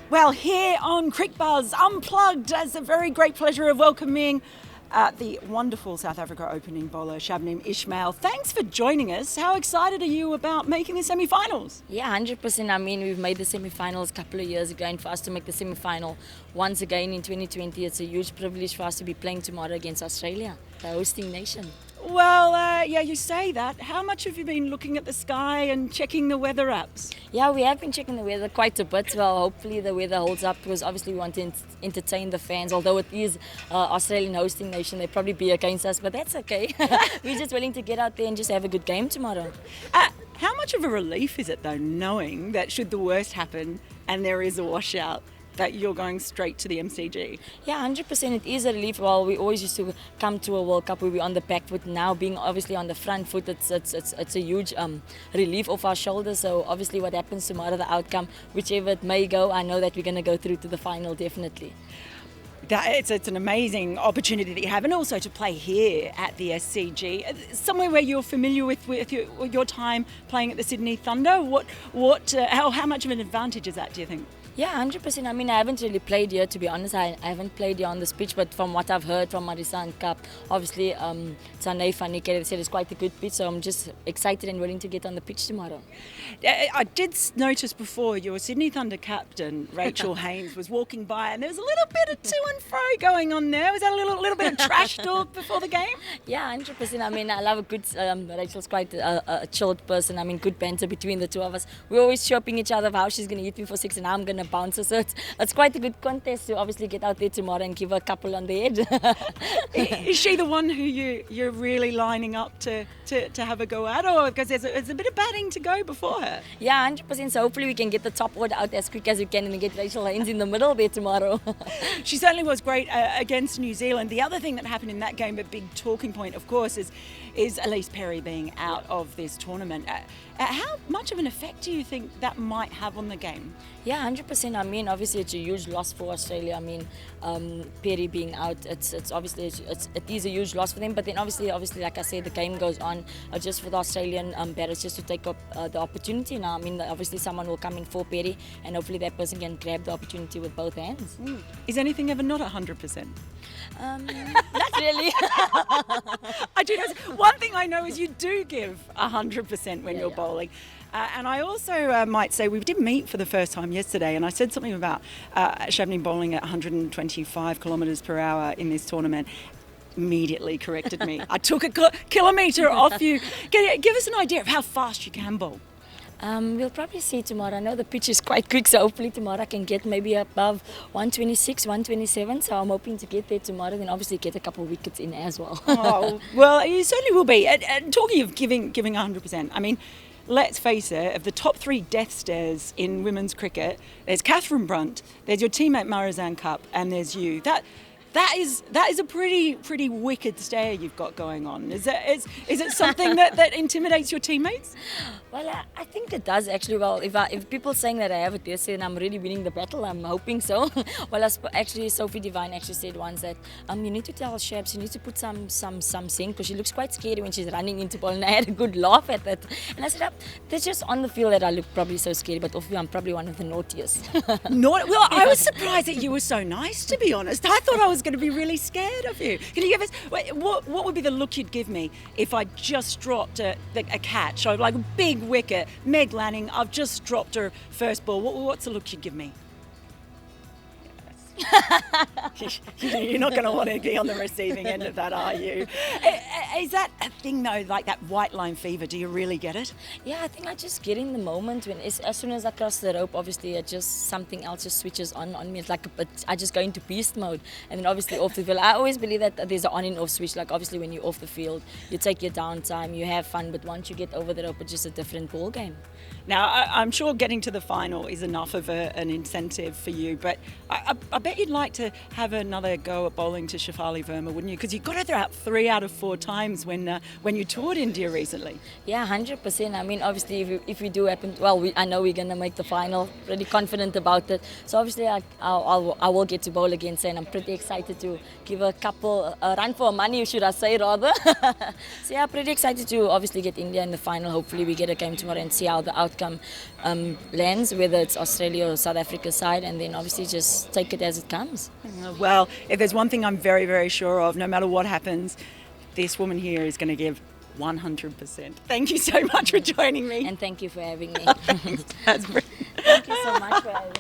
Well, here on Cricbuzz Unplugged, it's a very great pleasure of welcoming the wonderful South Africa opening bowler, Shabnim Ismail. Thanks for joining us. How excited are you about making the semi-finals? Yeah, 100%. I mean, we've made the semi-finals a couple of years ago, and for us to make the semi-final once again in 2020, it's a huge privilege for us to be playing tomorrow against Australia, the hosting nation. Well, yeah, you say that. How much have you been looking at the sky and checking the weather apps? Yeah, we have been checking the weather quite a bit. Well, hopefully the weather holds up because obviously we want to entertain the fans. Although it is Australian hosting nation, they'll probably be against us, but that's okay. We're just willing to get out there and just have a good game tomorrow. How much of a relief is it, though, knowing that should the worst happen and there is a washout, that you're going straight to the MCG? Yeah, 100%. It is a relief. Well, we always used to come to a World Cup where we're on the back foot. Now being obviously on the front foot, it's a huge relief off our shoulders. So obviously what happens tomorrow, the outcome, whichever it may go, I know that we're going to go through to the final, definitely. It's an amazing opportunity that you have, and also to play here at the SCG, somewhere where you're familiar with your time playing at the Sydney Thunder. How much of an advantage is that, do you think? Yeah, 100%. I mean, I haven't really played here, to be honest. I haven't played here on this pitch, but from what I've heard from Marisa Cup, obviously, Tane Fanike said it's quite a good pitch, so I'm just excited and willing to get on the pitch tomorrow. I did notice before your Sydney Thunder captain, Rachel Haynes, was walking by, and there was a little bit of to and fro going on there. Was that a little bit of trash talk before the game? Yeah, 100%. I mean, I love a good, Rachel's quite a chilled person. I mean, good banter between the two of us. We're always shopping each other of how she's going to hit me for six and I'm going to bouncer, so it's quite a good contest to obviously get out there tomorrow and give her a couple on the head. Is she the one who you're really lining up to have a go at, or because there's a bit of batting to go before her? Yeah, 100%. So hopefully we can get the top order out as quick as we can and get Rachel Haynes in the middle there tomorrow. She certainly was great against New Zealand. The other thing that happened in that game, a big talking point, of course, is Elise Perry being out of this tournament. How much of an effect do you think that might have on the game? Yeah, 100%. I mean, obviously it's a huge loss for Australia. I mean, Perry being out, it's obviously it is a huge loss for them. But then obviously, like I said, the game goes on just for the Australian batters just to take up the opportunity now. I mean, obviously someone will come in for Perry, and hopefully that person can grab the opportunity with both hands. Is anything ever not 100%? Not really. I do know. One thing I know is you do give 100% when you're bowling. And I also might say we did meet for the first time yesterday, and I said something about Shabnim bowling at 125 kilometres per hour in this tournament. Immediately corrected me. I took a kilometre off you. Give us an idea of how fast you can bowl. We'll probably see tomorrow. I know the pitch is quite quick, so hopefully tomorrow I can get maybe above 126, 127. So I'm hoping to get there tomorrow, then obviously get a couple of wickets in as well. Oh, well, you certainly will be. And talking of giving 100%, I mean, let's face it, of the top three death stares in women's cricket, there's Katherine Brunt, there's your teammate Marisa Cup, and there's you. That is a pretty wicked stare you've got going on. Is it something that intimidates your teammates? Well, I think it does actually. Well, if people saying that I have a death stare and I'm really winning the battle, I'm hoping so. Well, actually, Sophie Devine actually said once that you need to tell Shabs, you need to put some zinc, because she looks quite scary when she's running into ball. And I had a good laugh at that. And I said, that's just on the field that I look probably so scary, but off field I'm probably one of the naughtiest. Well, I was surprised that you were so nice, to be honest. I thought I was going to be really scared of you. Can you give us what would be the look you'd give me if I just dropped a catch, so like a big wicket, Meg Lanning, I've just dropped her first ball. What's the look you'd give me? You're not going to want to be on the receiving end of that, are you? Is that a thing though, like that white line fever? Do you really get it? Yeah, I think I just get in the moment when as soon as I cross the rope, obviously it just something else just switches on me. It's like I just go into beast mode, and then obviously off the field. I always believe that there's an on and off switch. Like obviously when you're off the field, you take your downtime, you have fun, but once you get over the rope, it's just a different ball game. Now, I'm sure getting to the final is enough of an incentive for you, but I bet you'd like to have another go at bowling to Shafali Verma, wouldn't you? Because you've got to throw out 3 out of 4 times times when you toured India recently. Yeah, 100%. I mean, obviously, if we do happen, I know we're going to make the final. Pretty confident about it. So obviously, I will get to bowl against her, and I'm pretty excited to give a run for money, should I say, rather. So yeah, pretty excited to obviously get India in the final. Hopefully, we get a game tomorrow and see how the outcome lands, whether it's Australia or South Africa side, and then obviously just take it as it comes. Well, if there's one thing I'm very, very sure of, no matter what happens, this woman here is going to give 100%. Thank you so much for joining me. And thank you for having me. That's brilliant. Thank you so much for having me.